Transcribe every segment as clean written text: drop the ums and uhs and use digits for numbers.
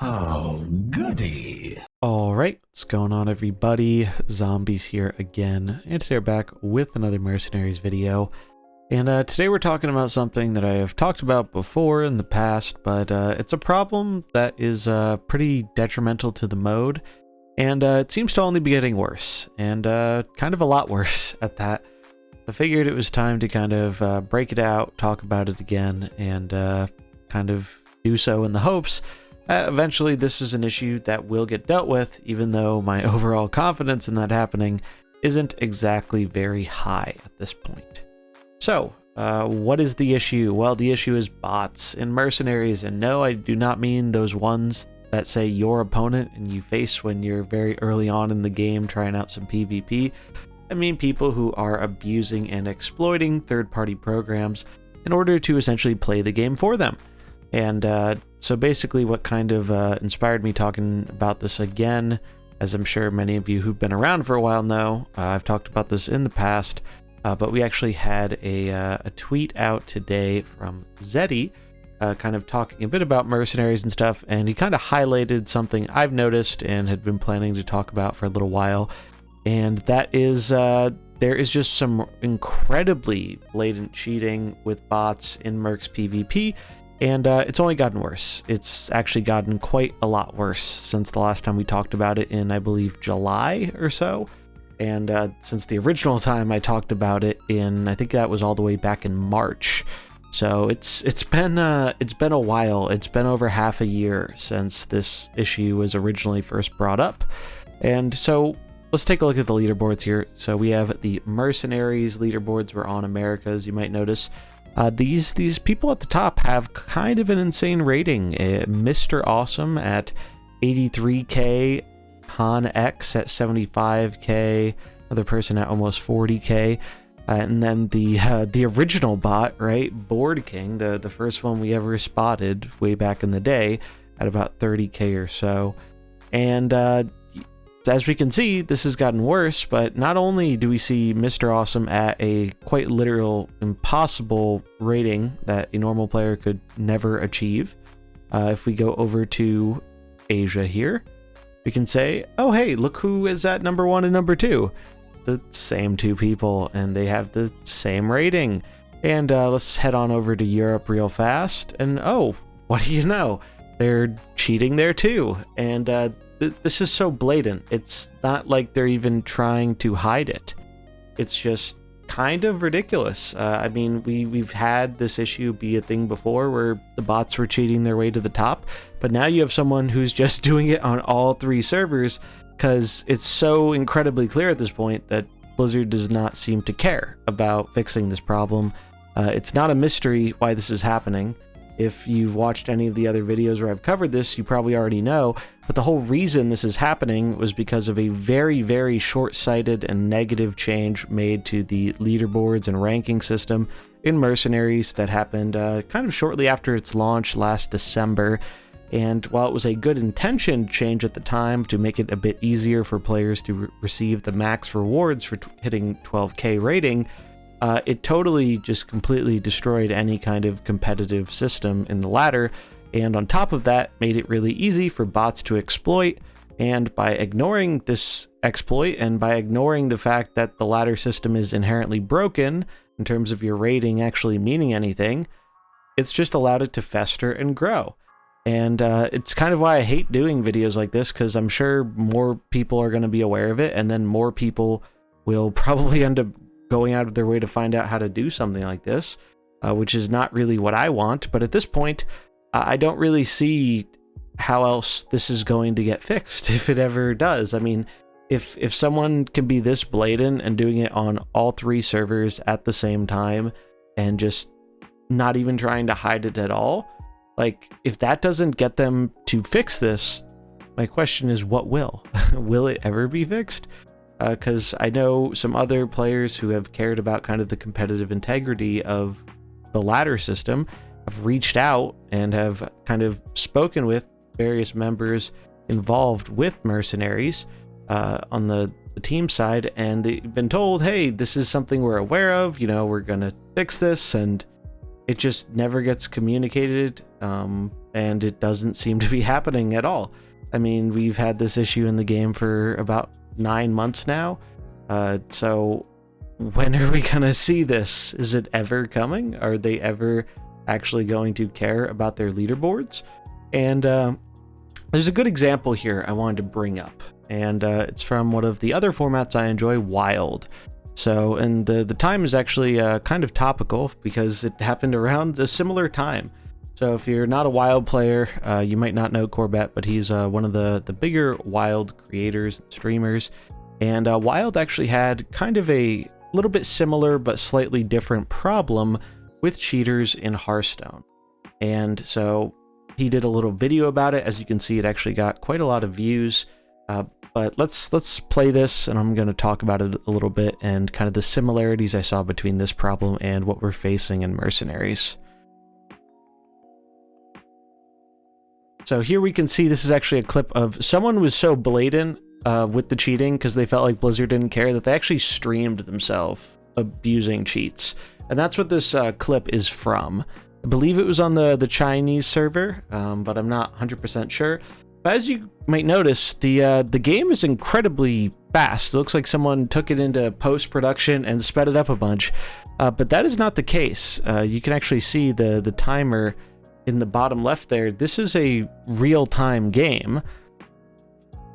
Oh, goody. Alright, what's going on everybody? Zombies here again, and today we're back with another Mercenaries video. And today we're talking about something that I have talked about before in the past, but it's a problem that is pretty detrimental to the mode, and it seems to only be getting worse, and kind of a lot worse at that. I figured it was time to kind of break it out, talk about it again, and kind of do so in the hopes eventually this is an issue that will get dealt with, even though my overall confidence in that happening isn't exactly very high at this point. So, what is the issue? Well, the issue is bots in Mercenaries, and no, I do not mean those ones that say your opponent and you face when you're very early on in the game trying out some PvP. I mean people who are abusing and exploiting third-party programs in order to essentially play the game for them. And so basically what kind of inspired me talking about this again, as I'm sure many of you who've been around for a while know, I've talked about this in the past, but we actually had a tweet out today from Zeddy, kind of talking a bit about Mercenaries and stuff, and he kind of highlighted something I've noticed and had been planning to talk about for a little while, and that is there is just some incredibly blatant cheating with bots in Mercs PvP. And it's only gotten worse. It's actually gotten quite a lot worse since the last time we talked about it in, I believe, July or so. And since the original time I talked about it in, I think that was all the way back in March. So it's been a while. It's been over half a year since this issue was originally first brought up. And so let's take a look at the leaderboards here. So we have the Mercenaries leaderboards. We're on Americas, you might notice. These people at the top have kind of an insane rating. Mr. Awesome at 83k, Han X at 75k, another person at almost 40k, and then the original bot, right, Board King, the first one we ever spotted way back in the day, at about 30k or so. And as we can see, this has gotten worse, but not only do we see Mr. Awesome at a quite literal impossible rating that a normal player could never achieve. If we go over to Asia here, we can say, oh hey, look who is at number 1 and number 2. The same two people, and they have the same rating. And let's head on over to Europe real fast, and oh, what do you know? They're cheating there too, and this is so blatant. It's not like they're even trying to hide it. It's just kind of ridiculous. I mean, we've had this issue be a thing before where the bots were cheating their way to the top, but now you have someone who's just doing it on all 3 servers because it's so incredibly clear at this point that Blizzard does not seem to care about fixing this problem. It's not a mystery why this is happening. If you've watched any of the other videos where I've covered this, you probably already know, but the whole reason this is happening was because of a very, very short-sighted and negative change made to the leaderboards and ranking system in Mercenaries that happened kind of shortly after its launch last December. And while it was a good intentioned change at the time to make it a bit easier for players to receive the max rewards for hitting 12k rating, it totally just completely destroyed any kind of competitive system in the ladder, and on top of that, made it really easy for bots to exploit. And by ignoring this exploit, and by ignoring the fact that the ladder system is inherently broken in terms of your rating actually meaning anything, it's just allowed it to fester and grow. And it's kind of why I hate doing videos like this, because I'm sure more people are going to be aware of it, and then more people will probably end up going out of their way to find out how to do something like this, which is not really what I want. But at this point, I don't really see how else this is going to get fixed if it ever does. I mean, if someone can be this blatant and doing it on all 3 servers at the same time and just not even trying to hide it at all, like, if that doesn't get them to fix this, my question is, what will? Will it ever be fixed? Because I know some other players who have cared about kind of the competitive integrity of the ladder system have reached out and have kind of spoken with various members involved with Mercenaries on the team side, and they've been told, hey, this is something we're aware of, you know, we're gonna fix this, and it just never gets communicated. and it doesn't seem to be happening at all. I mean, we've had this issue in the game for about 9 months now, so when are we gonna see this? Is it ever coming? Are they ever actually going to care about their leaderboards? And there's a good example here I wanted to bring up, and it's from one of the other formats I enjoy, Wild. So, and the time is actually kind of topical because it happened around a similar time. So if you're not a Wild player, you might not know Corbett, but he's one of the bigger Wild creators and streamers. And Wild actually had kind of a little bit similar but slightly different problem with cheaters in Hearthstone. And so he did a little video about it. As you can see, it actually got quite a lot of views. But let's play this, and I'm going to talk about it a little bit and kind of the similarities I saw between this problem and what we're facing in Mercenaries. So here we can see this is actually a clip of someone was so blatant with the cheating because they felt like Blizzard didn't care that they actually streamed themselves abusing cheats. And that's what this clip is from. I believe it was on the Chinese server, but I'm not 100% sure. But as you might notice, the game is incredibly fast. It looks like someone took it into post-production and sped it up a bunch, but that is not the case. You can actually see the timer in the bottom left there. This is a real-time game.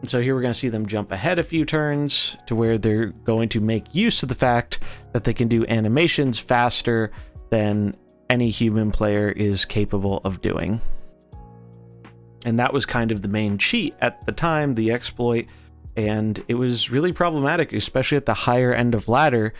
And so here we're going to see them jump ahead a few turns to where they're going to make use of the fact that they can do animations faster than any human player is capable of doing. And that was kind of the main cheat at the time, the exploit, and it was really problematic, especially at the higher end of ladder,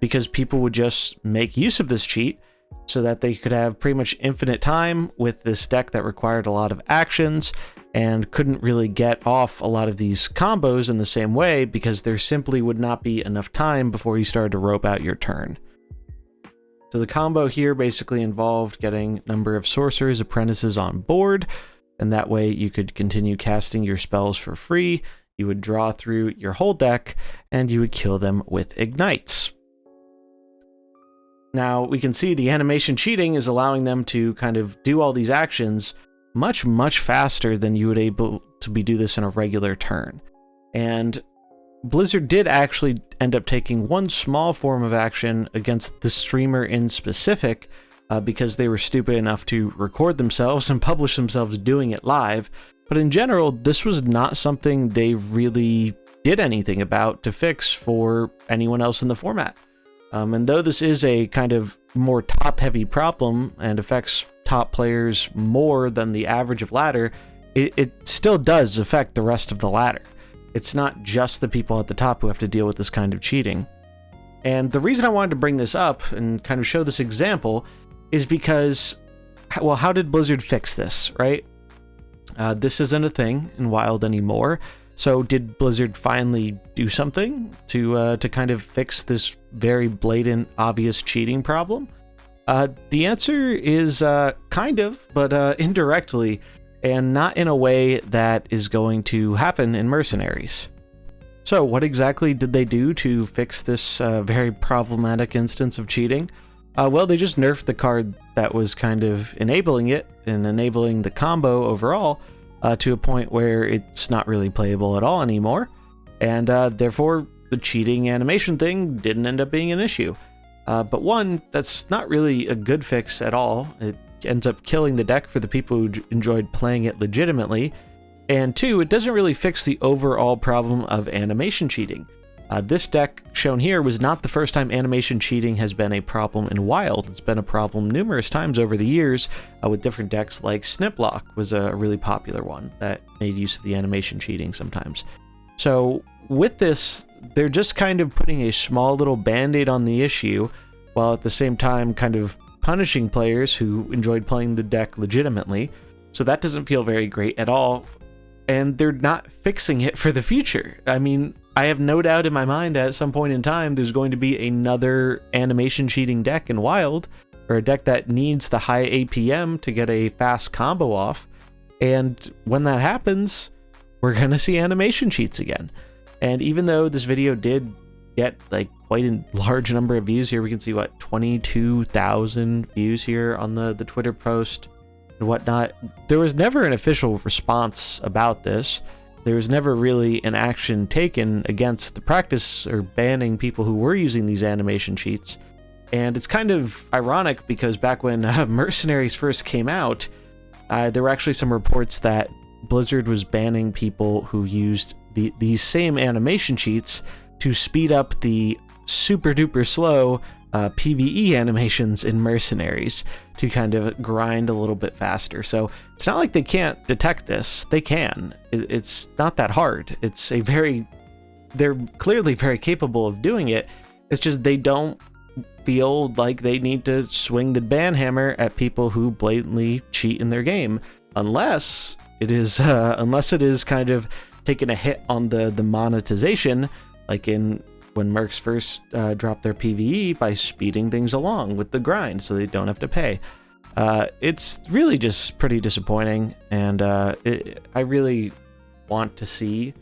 because people would just make use of this cheat so that they could have pretty much infinite time with this deck that required a lot of actions and couldn't really get off a lot of these combos in the same way because there simply would not be enough time before you started to rope out your turn. So the combo here basically involved getting a number of sorcerers apprentices on board, and that way you could continue casting your spells for free, you would draw through your whole deck, and you would kill them with ignites. Now we can see the animation cheating is allowing them to kind of do all these actions much faster than you would able to do this in a regular turn. And Blizzard did actually end up taking one small form of action against the streamer in specific, because they were stupid enough to record themselves and publish themselves doing it live. But in general, this was not something they really did anything about to fix for anyone else in the format. And though this is a kind of more top-heavy problem and affects top players more than the average of ladder, it still does affect the rest of the ladder. It's not just the people at the top who have to deal with this kind of cheating. And the reason I wanted to bring this up and kind of show this example is because, well, how did Blizzard fix this, right? This isn't a thing in Wild anymore. So did Blizzard finally do something to kind of fix this very blatant, obvious cheating problem? The answer is kind of, but indirectly, and not in a way that is going to happen in Mercenaries. So what exactly did they do to fix this very problematic instance of cheating? Well, they just nerfed the card that was kind of enabling it and enabling the combo overall to a point where it's not really playable at all anymore. And therefore, the cheating animation thing didn't end up being an issue. But one, that's not really a good fix at all. It ends up killing the deck for the people who enjoyed playing it legitimately. And two, it doesn't really fix the overall problem of animation cheating. This deck shown here was not the first time animation cheating has been a problem in Wild. It's been a problem numerous times over the years with different decks, like Sniplock was a really popular one that made use of the animation cheating sometimes. So with this, they're just kind of putting a small little band-aid on the issue, while at the same time kind of punishing players who enjoyed playing the deck legitimately. So that doesn't feel very great at all, and they're not fixing it for the future. I mean, I have no doubt in my mind that at some point in time there's going to be another animation cheating deck in Wild, or a deck that needs the high APM to get a fast combo off, and when that happens, we're gonna see animation cheats again. And even though this video did get like quite a large number of views here, we can see what, 22,000 views here on the Twitter post. and whatnot. There was never an official response about this. There was never really an action taken against the practice or banning people who were using these animation cheats. And it's kind of ironic because back when Mercenaries first came out, there were actually some reports that Blizzard was banning people who used these same animation cheats to speed up the super duper slow PvE animations in Mercenaries to kind of grind a little bit faster. So it's not like they can't detect this. They can. It's not that hard. They're clearly very capable of doing it. It's just they don't feel like they need to swing the ban hammer at people who blatantly cheat in their game, unless it is kind of taking a hit on the monetization, like when mercs first dropped their PvE by speeding things along with the grind so they don't have to pay. It's really just pretty disappointing, and I really want to see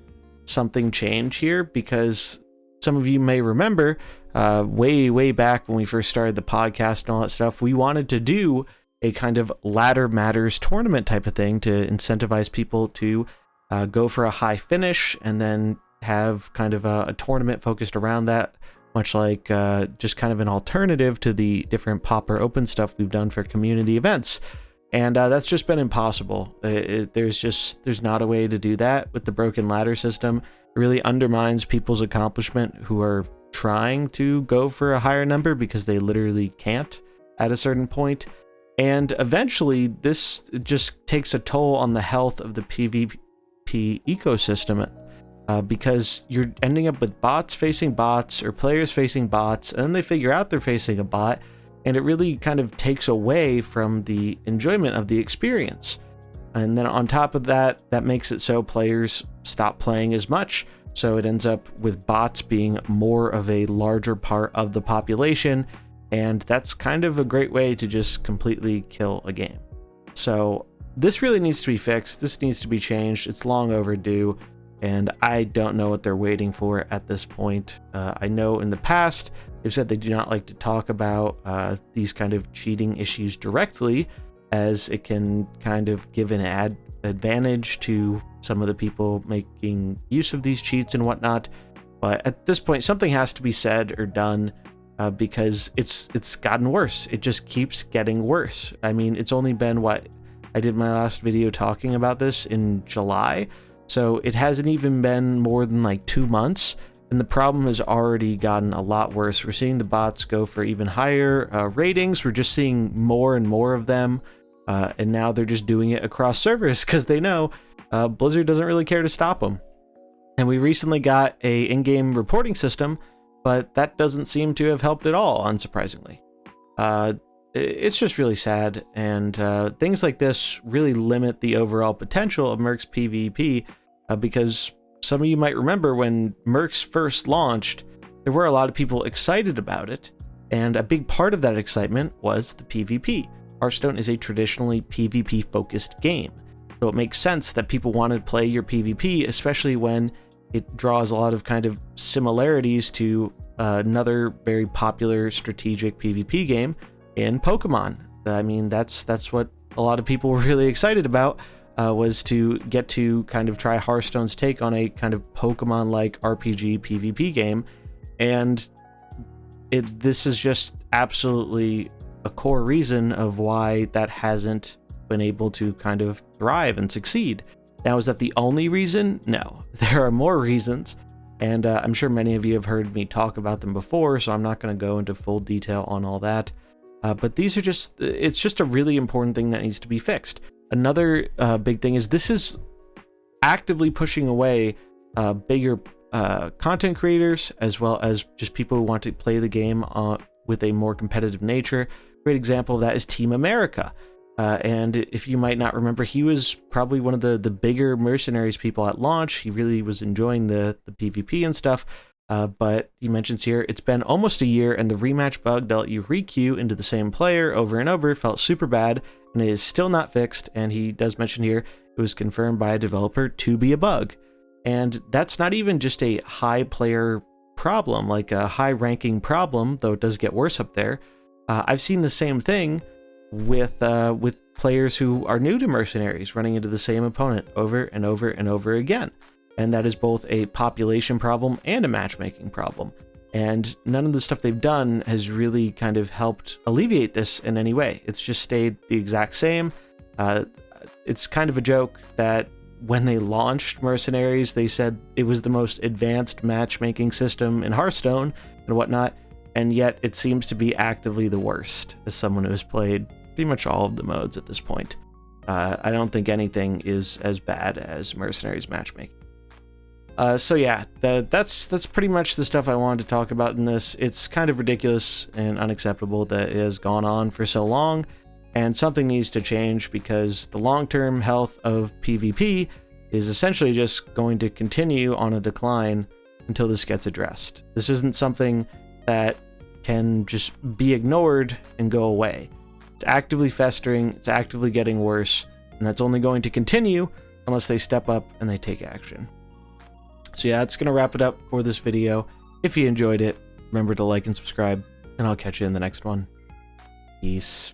something change here, because some of you may remember way back when we first started the podcast and all that stuff, we wanted to do a kind of ladder matters tournament type of thing to incentivize people to go for a high finish and then have kind of a tournament focused around that, much like just kind of an alternative to the different pop or open stuff we've done for community events. And that's just been impossible. There's not a way to do that with the broken ladder system. It really undermines people's accomplishment who are trying to go for a higher number because they literally can't at a certain point. And eventually this just takes a toll on the health of the PvP ecosystem, because you're ending up with bots facing bots or players facing bots, and then they figure out they're facing a bot, and it really kind of takes away from the enjoyment of the experience. And then on top of that, that makes it so players stop playing as much, so it ends up with bots being more of a larger part of the population, and that's kind of a great way to just completely kill a game. So this really needs to be fixed. This needs to be changed. It's long overdue, and I don't know what they're waiting for at this point. I know in the past they've said they do not like to talk about these kind of cheating issues directly, as it can kind of give an advantage to some of the people making use of these cheats and whatnot. But at this point, something has to be said or done, because it's gotten worse. It just keeps getting worse. I mean, it's only been I did my last video talking about this in July, so it hasn't even been more than like 2 months, and the problem has already gotten a lot worse. We're seeing the bots go for even higher ratings. We're just seeing more and more of them, and now they're just doing it across servers because they know Blizzard doesn't really care to stop them. And we recently got a in-game reporting system, but that doesn't seem to have helped at all, unsurprisingly. It's just really sad, and things like this really limit the overall potential of mercs PvP, because some of you might remember when mercs first launched, there were a lot of people excited about it, and a big part of that excitement was the PvP. Hearthstone is a traditionally PvP-focused game, so it makes sense that people want to play your PvP, especially when it draws a lot of kind of similarities to another very popular strategic PvP game in Pokemon. I mean, that's what a lot of people were really excited about, was to get to kind of try Hearthstone's take on a kind of Pokemon-like RPG PvP game, and this is just absolutely a core reason of why that hasn't been able to kind of thrive and succeed. Now, is that the only reason? No, there are more reasons, and I'm sure many of you have heard me talk about them before, so I'm not going to go into full detail on all that. But these are it's just a really important thing that needs to be fixed. Another big thing is this is actively pushing away bigger content creators, as well as just people who want to play the game with a more competitive nature. Great example of that is Team America. And if you might not remember, he was probably one of the bigger Mercenaries people at launch. He really was enjoying the PvP and stuff. But he mentions here, it's been almost a year, and the rematch bug that let you re-queue into the same player over and over felt super bad, and it is still not fixed. And he does mention here, it was confirmed by a developer to be a bug. And that's not even just a high player problem, like a high ranking problem, though it does get worse up there. I've seen the same thing with players who are new to mercenaries running into the same opponent over and over and over again. And that is both a population problem and a matchmaking problem. And none of the stuff they've done has really kind of helped alleviate this in any way. It's just stayed the exact same. It's kind of a joke that when they launched Mercenaries, they said it was the most advanced matchmaking system in Hearthstone and whatnot, and yet it seems to be actively the worst, as someone who has played pretty much all of the modes at this point. I don't think anything is as bad as Mercenaries matchmaking. So yeah, that's pretty much the stuff I wanted to talk about in this. It's kind of ridiculous and unacceptable that it has gone on for so long, and something needs to change because the long-term health of PvP is essentially just going to continue on a decline until this gets addressed. This isn't something that can just be ignored and go away. It's actively festering, it's actively getting worse, and that's only going to continue unless they step up and they take action. So yeah, that's going to wrap it up for this video. If you enjoyed it, remember to like and subscribe, and I'll catch you in the next one. Peace.